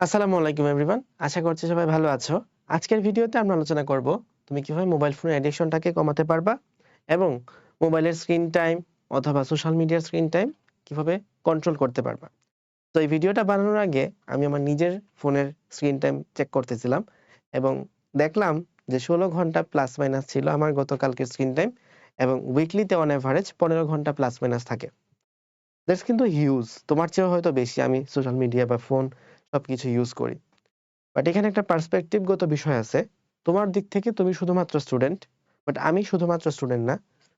আসসালামু আলাইকুম এভরিওয়ান। আশা করছি সবাই ভালো আছো। আজকের ভিডিওতে আমরা আলোচনা করব তুমি কিভাবে মোবাইল ফোনের অ্যাডিকশনটাকে কমাতে পারবা এবং মোবাইলের স্ক্রিন টাইম অথবা সোশ্যাল মিডিয়ার স্ক্রিন টাইম কিভাবে কন্ট্রোল করতে পারবা। তো এই ভিডিওটা বানানোর আগে আমি আমার নিজের ফোনের স্ক্রিন টাইম চেক করতেছিলাম এবং দেখলাম যে ১৬ ঘন্টা প্লাস মাইনাস ছিল আমার গতকালকের স্ক্রিন টাইম এবং উইকলিতে অন এভারেজ ১৫ ঘন্টা প্লাস মাইনাস থাকে। দ্যাটস কিন্তু হিউজ। তোমার চেয়েও হয়তো বেশি আমি সোশ্যাল মিডিয়া বা ফোন সবকিছু ইউজ করি। বাট এখানে একটা পার্সপেক্টিভ গত বিষয় আছে। তোমার দিক থেকে তুমি শুধুমাত্র স্টুডেন্ট। বাট আমি শুধুমাত্র স্টুডেন্ট না।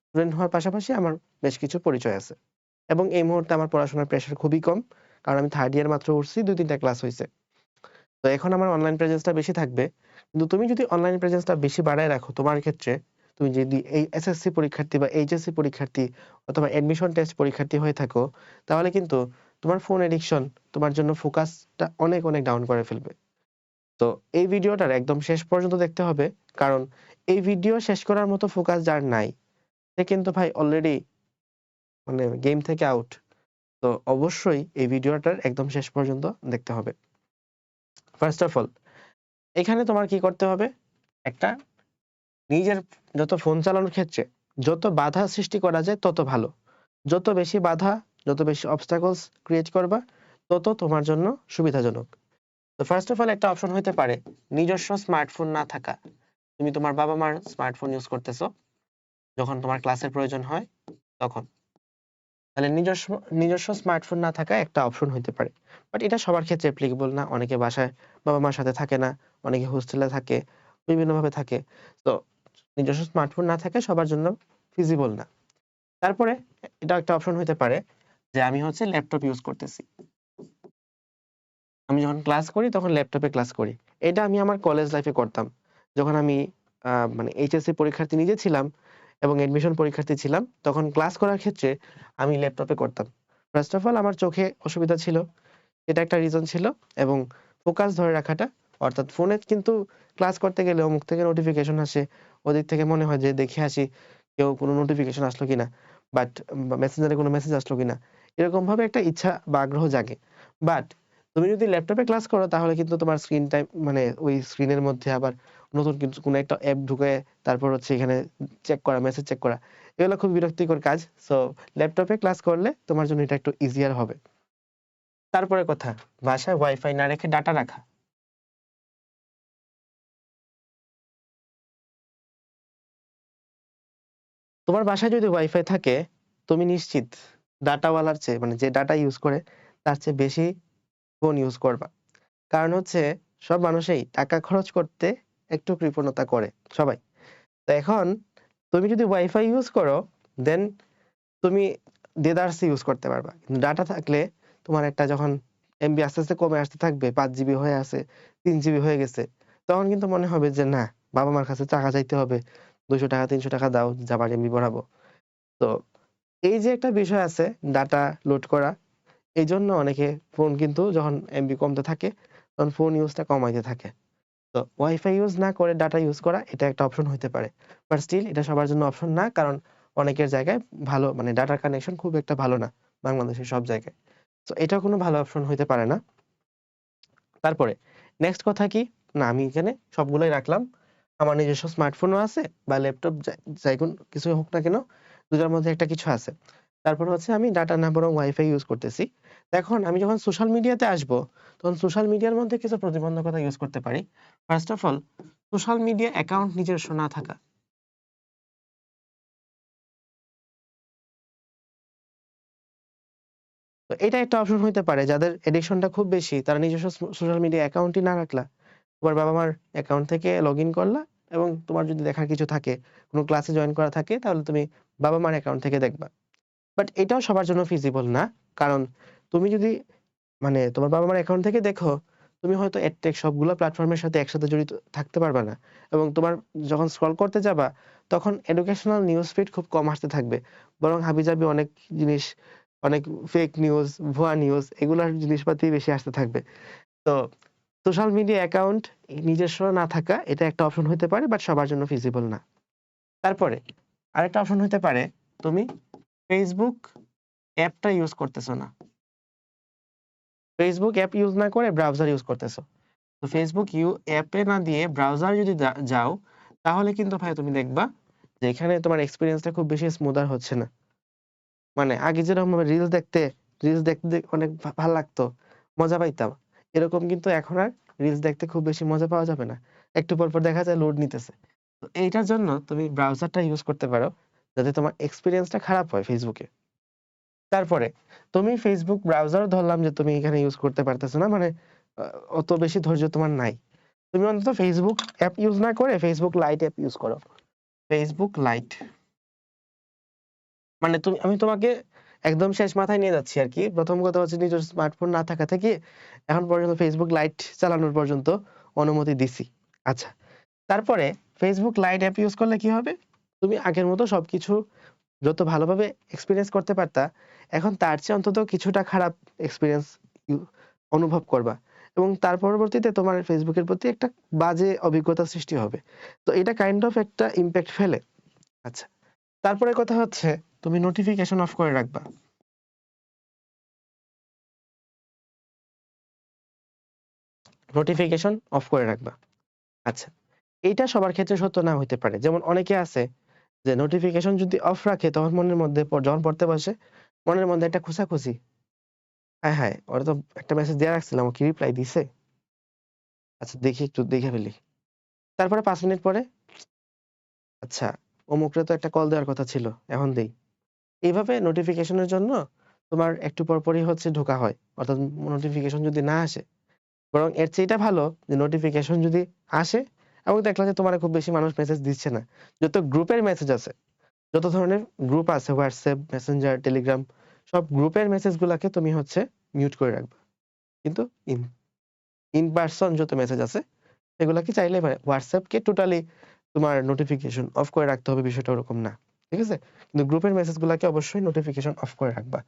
স্টুডেন্ট হওয়ার পাশাপাশি আমার বেশ কিছু পরিচয় আছে। এবং এই মুহূর্তে আমার পড়াশোনার প্রেশার খুবই কম। কারণ আমি 3rd ইয়ার মাত্র উঠছি, ২-৩ টা ক্লাস হইছে। তো এখন আমার অনলাইন প্রেজেন্সটা বেশি থাকবে। কিন্তু তুমি যদি অনলাইন প্রেজেন্সটা বেশি বাড়ায় রাখো তোমার ক্ষেত্রে, তুমি যদি এই এসএসসি পরীক্ষার্থী বা এইচএসসি পরীক্ষার্থী অথবা অ্যাডমিশন টেস্ট পরীক্ষার্থী হয়ে থাকো, তাহলে কিন্তু তোমার ফোন অ্যাডিকশন তোমার জন্য ফোকাসটা অনেক, অনেক ডাউন করে ফেলবে। তো এই ভিডিওটার একদম শেষ পর্যন্ত দেখতে হবে। কারণ এই ভিডিও শেষ করার মতো ফোকাস যার নাই, সে কিন্তু ভাই অলরেডি মানে গেম থেকে আউট। তো অবশ্যই এই ভিডিওটার একদম শেষ পর্যন্ত দেখতে হবে। ফার্স্ট অফ অল এখানে তোমার কি করতে হবে? একটা নিজের যত ফোন চালানোর ক্ষেত্রে যত বাধা সৃষ্টি করা যায় তত ভালো। যত বেশি বাধা, যত বেশি obstacles ক্রিয়েট করবা, তত তোমার জন্য সুবিধাজনক। তো ফার্স্ট অফ অল একটা অপশন হইতে পারে নিজস্ব স্মার্টফোন না থাকা। তুমি তোমার বাবা-মার স্মার্টফোন ইউজ করতেছো, যখন তোমার ক্লাসের প্রয়োজন হয় তখন। তাহলে নিজস্ব স্মার্টফোন না থাকা একটা অপশন হইতে পারে। বাট এটা সবার ক্ষেত্রে অ্যাপ্লিকেবল না। অনেকে বাসায় বাবা-মার সাথে থাকে না, অনেকে হোস্টেলে থাকে, বিভিন্নভাবে থাকে। তো নিজস্ব স্মার্টফোন না থাকা সবার জন্য ফিজিবল না। তারপরে এটা একটা অপশন হইতে পারে যে আমি হচ্ছে ল্যাপটপ ইউজ করতেছি। আমি যখন ক্লাস করি তখন ল্যাপটপে ক্লাস করি। এটা আমি আমার কলেজ লাইফে করতাম। যখন আমি মানে এইচএসসি পরীক্ষার্থী নিজে ছিলাম এবং অ্যাডমিশন পরীক্ষার্থী ছিলাম, তখন ক্লাস করার ক্ষেত্রে আমি ল্যাপটপে করতাম। ফার্স্ট অফ অল আমার চোখে অসুবিধা ছিল। এটা একটা রিজন ছিল এবং ফোকাস ধরে রাখাটা অর্থাৎ ফোনে কিন্তু ক্লাস করতে গেলে অমুক থেকে নোটিফিকেশন আসে, ওদিক থেকে মনে হয় যে দেখে আসি কেউ কোনো নোটিফিকেশন আসলো কিনা, বাট মেসেঞ্জারে কোনো মেসেজ আসলো কিনা। এরকমভাবে একটা ইচ্ছা বা আগ্রহ জাগে। বাট তুমি যদি ল্যাপটপে ক্লাস করো তাহলে কিন্তু তোমার স্ক্রিন টাইম মানে ওই স্ক্রিনের মধ্যে আবার নতুন কিছু কোনো একটা অ্যাপ ঢুকায়ে তারপর হচ্ছে এখানে চেক করা, মেসেজ চেক করা। এগুলো খুব বিরক্তিকর কাজ। সো ল্যাপটপে ক্লাস করলে তোমার জন্য এটা একটু ইজিয়ার হবে। তারপরের কথা, বাসায় ওয়াইফাই না রেখে ডাটা রাখা। তোমার বাসায় যদি ওয়াইফাই থাকে, তুমি নিশ্চিত ডাটাওয়ালার চেয়ে মানে যে ডাটা ইউজ করে তার চেয়ে বেশি ফোন ইউজ করবা। কারণ হচ্ছে সব মানুষই টাকা খরচ করতে একটু কৃপণতা করে, সবাই। তো এখন তুমি যদি ওয়াইফাই ইউজ করো, দেন তুমি দেদারসে ইউজ করতে পারবা। কিন্তু ডাটা থাকলে তোমার একটা যখন এমবি আস্তে, আস্তে কমে আসতে থাকবে, ৫ জিবি হয়ে আছে, ৩ জিবি হয়ে গেছে। তখন কিন্তু মনে হবে যে না, বাবা-মার কাছে টাকা চাইতে হবে। ৳২০০ ৳৩০০ দাও, আবার এমবি ভরাবো। তো এই যে একটা বিষয় আছে ডাটা লোড করা, এইজন্য অনেকে ফোন কিন্তু যখন এমবি কমতে থাকে, তখন ফোন ইউজটা কমাইতে থাকে। তো ওয়াইফাই ইউজ না করে ডাটা ইউজ করা এটা একটা অপশন হইতে পারে। বাট স্টিল এটা সবার জন্য অপশন না। কারণ অনেকের জায়গায় ভালো মানে ডাটার কানেকশন খুব একটা ভালো না বাংলাদেশের সব জায়গায়। সো এটাও কোনো ভালো অপশন হইতে পারে না। তারপরে নেক্সট কথা কি? না আমি এখানে সবগুলোই রাখলাম। আমার নিজস্ব স্মার্টফোনও আছে বা ল্যাপটপ যাই কোন কিছুই হোক না কেন, ২ টার মধ্যে একটা কিছু আছে। তারপরে হচ্ছে আমি ডাটা না বরং ওয়াইফাই ইউজ করতেছি। তো এখন আমি যখন সোশ্যাল মিডিয়াতে আসবো, তখন সোশ্যাল মিডিয়ার মধ্যে কিছু প্রতিবন্ধকতা ইউজ করতে পারি। First of all social media account নিজস্ব না থাকা। তো এটা একটা অপশন হইতে পারে যাদের অ্যাডিকশনটা খুব বেশি তারা নিজস্ব সোশ্যাল মিডিয়া অ্যাকাউন্টই না রাখলা। তোমার বাবা-মার অ্যাকাউন্ট থেকে লগইন করলা এবং তোমার যদি দেখার কিছু থাকে, কোন ক্লাসে জয়েন করা থাকে তাহলে তুমি বাবা-মার অ্যাকাউন্ট থেকে দেখবা। বাট এটাও সবার জন্য ফিজিবল না। কারণ তুমি যদি মানে তোমার বাবা-মার অ্যাকাউন্ট থেকে দেখো, তুমি হয়তো এডটেক সবগুলো প্ল্যাটফর্মের সাথে একসাথে জড়িত থাকতে পারবা না। এবং তোমার যখন স্ক্রল করতে যাবা, তখন এডুকেশনাল নিউজ ফিড খুব কম আসতে থাকবে। বরং হাবিজাবি অনেক জিনিস, অনেক ফেক নিউজ, ভুয়া নিউজ এগুলার জিনিসপাতি বেশি আসতে থাকবে। তো সোশ্যাল মিডিয়া অ্যাকাউন্ট নিজস্ব না থাকা এটা একটা অপশন হইতে পারে বাট সবার জন্য ফিজিবল না। তারপরে আরেকটা অপশন হইতে পারে তুমি Facebook অ্যাপটা ইউজ করতেছো না। ফেসবুক অ্যাপ ইউজ না করে ব্রাউজার ইউজ করতেছো। তো ফেসবুক অ্যাপে না দিয়ে ব্রাউজার যদি যাও, তাহলে কিন্তু ভাই তুমি দেখবা যে এখানে তোমার এক্সপেরিয়েন্সটা খুব বেশি স্মুদার হচ্ছে না। মানে আগে যেরকম ভাবে রিলস দেখতে অনেক ভাল লাগতো, মজা পাইতাম। এরকম কিন্তু এখন আর রিলস দেখতে খুব বেশি মজা পাওয়া যাবে না। একটু পর দেখা যায় লোড নিতেছে। তো এইটার জন্য তুমি ব্রাউজারটা ইউজ করতে পারো, যাতে তোমার এক্সপেরিয়েন্সটা খারাপ হয় ফেসবুকে। তারপরে তুমি ফেসবুক ব্রাউজারও ধরলাম যে তুমি এখানে ইউজ করতে পারতেছো না, মানে আ অত বেশি ধৈর্য তোমার নাই। তুমি অন্তত ফেসবুক অ্যাপ ইউজ না করে ফেসবুক লাইট অ্যাপ ইউজ করো। ফেসবুক লাইট মানে আমি তোমাকে একদম শেষ মাথায় নিয়ে যাচ্ছি আরকি। ১ম কথা হচ্ছে নিজের স্মার্টফোন না থাকা থেকে এখন পর্যন্ত ফেসবুক লাইট চালানোর পর্যন্ত অনুমতি দিছি। আচ্ছা। তারপরে ফেসবুক লাইট অ্যাপ ইউজ করলে কি হবে? তুমি আগের মতো সবকিছু যত ভালোভাবে এক্সপেরিয়েন্স করতে পারতা, এখন তার চেয়ে অন্তত কিছুটা খারাপ এক্সপেরিয়েন্স ইউ অনুভব করবা। এবং তার পরবর্তীতে তোমার ফেসবুকের প্রতি একটা বাজে অভিজ্ঞতা সৃষ্টি হবে। তো এটা কাইন্ড অফ একটা ইমপ্যাক্ট ফেলে। আচ্ছা। তারপরের কথা হচ্ছে তুমি নোটিফিকেশন অফ করে রাখবা। নোটিফিকেশন অফ করে রাখবা। আচ্ছা। এইটা সবার ক্ষেত্রে সত্য না হইতে পারে। যেমন অনেকে আছে যে নোটিফিকেশন যদি অফ রাখে তখন মনের মধ্যে যখন পড়তে বসে, মনের মধ্যে একটা খোঁচাখুচি। হায়, হায়! ওরে তো একটা মেসেজ দিয়া রাখছিলাম, ও কি রিপ্লাই দিছে? আচ্ছা দেখি একটু দেখে ফেলি। তারপরে ৫ মিনিট পরে, আচ্ছা অমুকরে তো একটা কল দেওয়ার কথা ছিল, এখন দেই। এইভাবে নোটিফিকেশনের জন্য তোমার একটু পরপরই হচ্ছে ঢোকা হয়। অর্থাৎ নোটিফিকেশন যদি না আসে, বরং এর চেয়ে এটা ভালো যে নোটিফিকেশন যদি আসে এবং দেখলা যে তোমারে খুব বেশি মানুষ মেসেজ দিচ্ছে না। যত গ্রুপের মেসেজ আছে, যত ধরনের গ্রুপ আছে WhatsApp, Messenger, Telegram সব গ্রুপের মেসেজগুলাকে তুমি হচ্ছে মিউট করে রাখবা। কিন্তু ইন ইন পারসন যত মেসেজ আছে এগুলাকে চাইলে WhatsApp কে টোটালি তোমার নোটিফিকেশন অফ করে রাখতে হবে, বিষয়টা ওরকম না। ঠিক আছে? কিন্তু গ্রুপের মেসেজগুলাকে অবশ্যই নোটিফিকেশন অফ করে রাখবা।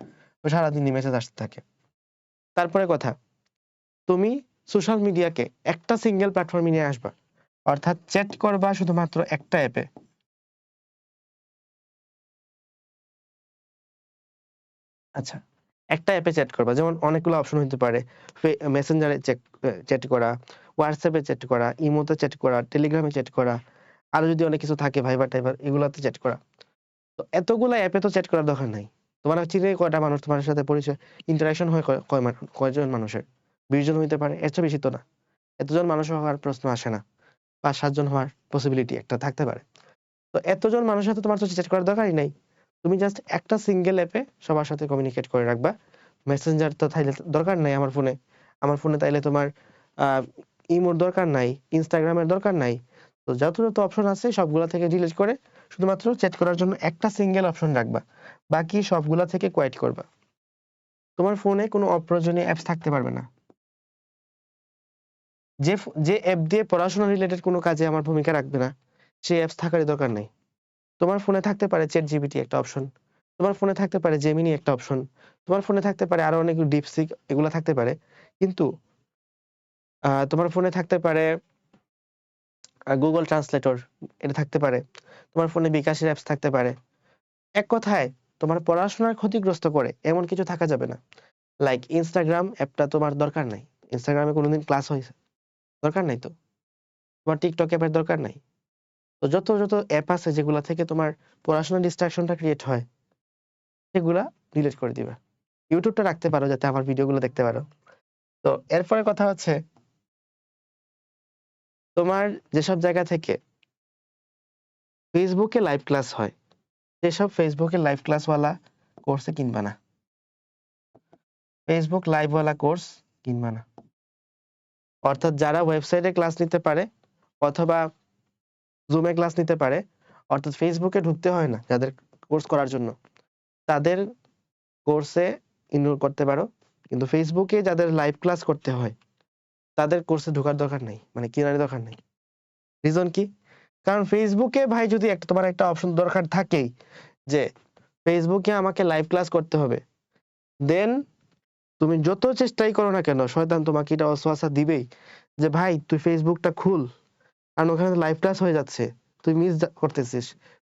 তো সারাদিনই মেসেজ আসতে থাকে। তারপরে কথা, তুমি সোশ্যাল মিডিয়াকে একটা সিঙ্গেল প্ল্যাটফর্মে নিয়ে আসবা। অর্থাৎ চ্যাট করবা শুধুমাত্র একটা অ্যাপে। আচ্ছা। একটা অ্যাপে চ্যাট করবা। যেমন অনেকগুলো অপশন হইতে পারে। মেসেঞ্জারে চ্যাট করা, WhatsApp এ চ্যাট করা, ইমোতে চ্যাট করা, টেলিগ্রামে চ্যাট করা। আরো যদি অনেক কিছু থাকে ভাইবার-টাইবার এগুলাতে চ্যাট করা। তো এতগুলা অ্যাপে তো চ্যাট করার দরকার নাই। তোমার চিনে কয়টা মানুষ তোমার সাথে পরিচয় ইন্টারেকশন হয় কয়জন মানুষের? ২০ জন হইতে পারে। এর চেয়ে বেশি তো না। এতজন মানুষ হওয়ার প্রশ্ন আসে না। ৫-৭ জন হওয়ার পসিবিলিটি একটা থাকতে পারে। তো এতজন মানুষের সাথে তোমার তো চ্যাট করার দরকারই নাই। তুমি জাস্ট একটা সিঙ্গেল অ্যাপে সবার সাথে কমিউনিকেট করে রাখবা। মেসেঞ্জার তো তাইলে দরকার নাই আমার ফোনে। আমার ফোনে তাইলে তোমার আ ইমোর দরকার নাই, Instagram এর দরকার নাই। তো যত অপশন আছে সবগুলা থেকে ডিলিট করে শুধুমাত্র চ্যাট করার জন্য একটা সিঙ্গেল অপশন রাখবা। বাকি সবগুলা থেকে কোয়াইট করবা। তোমার ফোনে কোনো অপ্রয়োজনীয় অ্যাপস থাকতে পারবে না। যে অ্যাপ দিয়ে পড়াশোনা রিলেটেড কোনো কাজে আমার ভূমিকা রাখবে না, সেই অ্যাপস থাকারই দরকার নাই। তোমার ফোনে থাকতে পারে ChatGPT একটা অপশন। তোমার ফোনে থাকতে পারে Gemini একটা অপশন। তোমার ফোনে থাকতে পারে আরো অনেক DeepSeek এগুলা থাকতে পারে। কিন্তু তোমার ফোনে থাকতে পারে Google Translator এটা থাকতে পারে। তোমার ফোনে বিকাশের অ্যাপস থাকতে পারে। এক কথায় তোমার পড়াশোনার ক্ষতিগ্রস্ত করে এমন কিছু থাকা যাবে না। লাইক Instagram অ্যাপটা তোমার দরকার নাই। Instagram এ কোনদিন ক্লাস হইছে? দরকার নাই তো। তোমার TikTok অ্যাপের দরকার নাই। তো যত অ্যাপ আছে যেগুলা থেকে তোমার পড়াশোনার ডিস্ট্রাকশনটা ক্রিয়েট হয় সেগুলা ডিলিট করে দিবা। YouTube টা রাখতে পারো যাতে আমার ভিডিওগুলো দেখতে পারো। তো এরপরের কথা হচ্ছে তোমার যেসব জায়গা থেকে Facebook এ লাইভ ক্লাস হয়, সেসব Facebook এ লাইভ ক্লাসওয়ালা কোর্সে কিনবা না। Facebook লাইভওয়ালা কোর্স কিনবা না। অর্থাৎ যারা ওয়েবসাইটে ক্লাস নিতে পারে অথবা Zoom এ ক্লাস নিতে পারে, অর্থাৎ Facebook এ ঢুকতে হয় না যাদের কোর্স করার জন্য, তাদের কোর্সে এনরোল করতে পারো। কিন্তু Facebook এ যাদের লাইভ ক্লাস করতে হয়, তাদের কোর্সে ঢোকার দরকার নাই। মানে কেনার দরকার নাই। রিজন কি? কারণ Facebook এ ভাই যদি তোমার একটা অপশন দরকার থাকেই যে Facebook এ আমাকে লাইভ ক্লাস করতে হবে। দেন তুমি যত চেষ্টাই করো না কেন শয়তান তোমাকে এটা ওয়াসওয়াসা দিবেই যে ভাই তুই Facebook টা খুল। কারণ ওখানে তো লাইভ ক্লাস হয়ে যাচ্ছে। তুই মিস করতেছিস,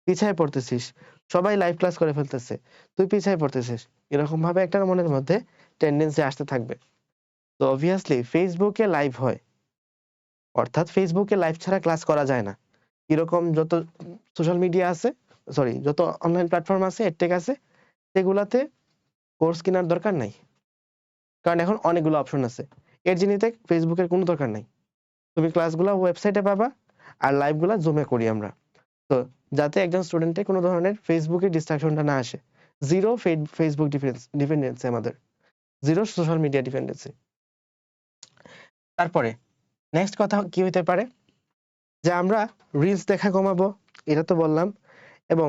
পিছায় পড়তেছিস। সবাই লাইভ ক্লাস করে ফেলতেছে। তুই পিছায় পড়তেছিস। এরকম ভাবে একটা মনের মধ্যে টেনডেন্সি আসতে থাকবে। তো অবভিয়াসলি ফেসবুকে লাইভ হয়, অর্থাৎ ফেসবুকে লাইভ ছাড়া ক্লাস করা যায় না। এরকম যত সোশ্যাল মিডিয়া আছে, সরি যত অনলাইন প্ল্যাটফর্ম আছে, এডটেক আছে, সেগুলাতে কোর্স কেনার দরকার নাই, কারণ এখন অনেকগুলো অপশন আছে। এর জিনিসে ফেসবুকের কোনো দরকার নাই। তুমি ক্লাসগুলো ওয়েবসাইটে পাবা আর লাইভগুলো জুমে করি আমরা। তো যাতে একজন স্টুডেন্টের কোনো ধরনের ফেসবুকের ডিস্ট্রাকশনটা না আসে। জিরো ফেসবুক ডিপেন্ডেন্সি আমাদের, জিরো সোশ্যাল মিডিয়া ডিপেন্ডেন্সি। তারপরে নেক্সট কথা কি হইতে পারে, যে আমরা রিলস দেখা কমাবো, এটা তো বললাম, এবং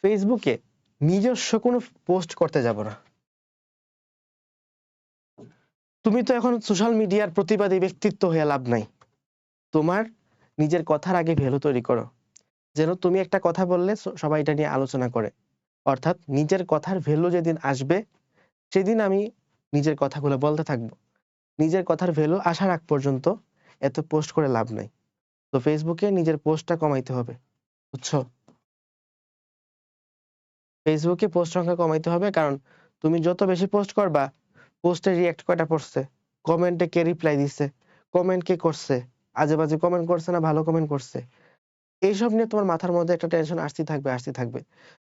ফেসবুকে নিজস্ব কোনো পোস্ট করতে যাব না। তুমি তো এখন সোশ্যাল মিডিয়ার প্রতিবাদী ব্যক্তিত্ব হয়ে লাভ নাই। তোমার নিজের কথার আগে ভ্যালু তৈরি করো, যেন তুমি একটা কথা বললে সবাই এটা নিয়ে আলোচনা করে। অর্থাৎ নিজের কথার ভ্যালু যেদিন আসবে সেদিন আমি নিজের কথাগুলো বলতে থাকবো। নিজের কথার ভ্যালু আসার আগ পর্যন্ত এত পোস্ট করে লাভ নাই। তো ফেসবুকে নিজের পোস্টটা কমাইতে হবে, বুঝছো? ফেসবুকে পোস্ট সংখ্যা কমাইতে হবে, কারণ তুমি যত বেশি পোস্ট করবা, পোস্টে রিঅ্যাক্ট কয়টা পড়ছে, কমেন্টে কে রিপ্লাই দিচ্ছে, কমেন্ট কে করছে, আজে বাজে কমেন্ট করছে না ভালো কমেন্ট করছে, এইসব নিয়ে তোমার মাথার মধ্যে একটা টেনশন আসতেই থাকবে।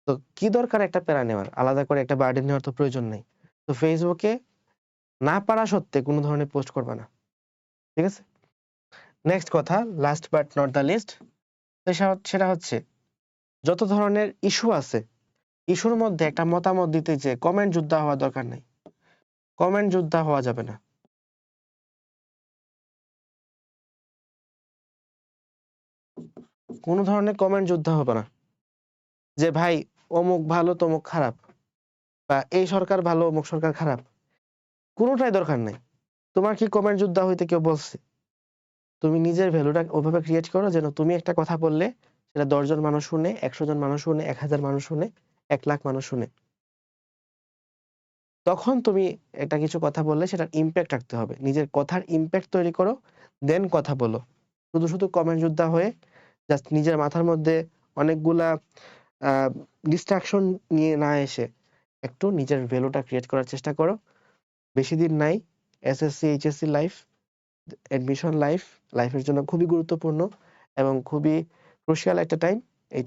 তো কি দরকার একটা প্যারা নেওয়ার, আলাদা করে একটা বার্ডেন নেওয়ার তো প্রয়োজন নেই। তো ফেসবুকে না পারা সত্ত্বে কোনো ধরনের পোস্ট করবা না, ঠিক আছে? নেক্সট কথা, last but not the least, সেটা হচ্ছে যত ধরনের ইস্যু আছে, ইস্যুর মধ্যে একটা মতামত দিতে যে কমেন্ট যোদ্ধা হওয়া দরকার নাই। কমেন্ট যোদ্ধা হওয়া যাবে না। কোনো ধরনের কমেন্ট যোদ্ধা হবে না, যে ভাই অমুক ভালো তমুক খারাপ, বা এই সরকার ভালো অমুক সরকার খারাপ, কোনোটাই দরকার নাই। তোমার কি কমেন্ট যোদ্ধা হইতে কেউ বলছে? তুমি নিজের ভ্যালুটা ওভাবে ক্রিয়েট করো যেন তুমি একটা কথা বললে সেটা 10 জন মানুষ শুনে, 100 জন মানুষ শুনে, 1000 মানুষ শুনে, 1 লাখ মানুষ শুনে। তখন তুমি একটা কিছু কথা বললে সেটার ইমপ্যাক্ট রাখতে হবে। নিজের কথার ইমপ্যাক্ট তৈরি করো, দেন কথা বলো। শুধু কমেন্ট যোদ্ধা হয়ে জাস্ট নিজের মাথার মধ্যে অনেকগুলা আ ডিস্ট্রাকশন নিয়ে না এসে একটু নিজের ভ্যালুটা ক্রিয়েট করার চেষ্টা করো। বেশি দিন নাই, SSC, HSC life, admission life, লাইফের জন্য খুবই গুরুত্বপূর্ণ এবং খুবই ক্রুশিয়াল একটা টাইম। এই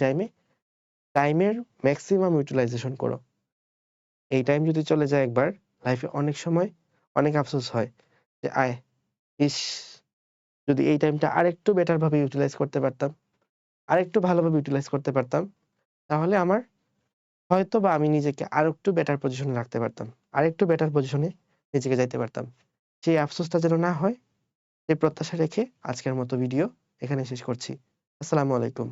টাইমের ম্যাক্সিমাম ইউটিলাইজেশন করো। এই টাইম যদি চলে যায় একবার, লাইফে অনেক সময় অনেক আফসোস হয় যে ইস! যদি এই টাইমটা আরেকটু বেটার ভাবে ইউটিলাইজ করতে পারতাম, আরেকটু ভালোভাবে ইউটিলাইজ করতে পারতাম, তাহলে আমার হয়তোবা আমি নিজেকে আরেকটু বেটার পজিশনে রাখতে পারতাম। আরেকটু বেটার পজিশনে নিজেকে যাইতে পারতাম। সেই আফসোসটা যেন না হয়, এই প্রত্যাশা রেখে আজকের মতো ভিডিও এখানে শেষ করছি। আসসালামু আলাইকুম।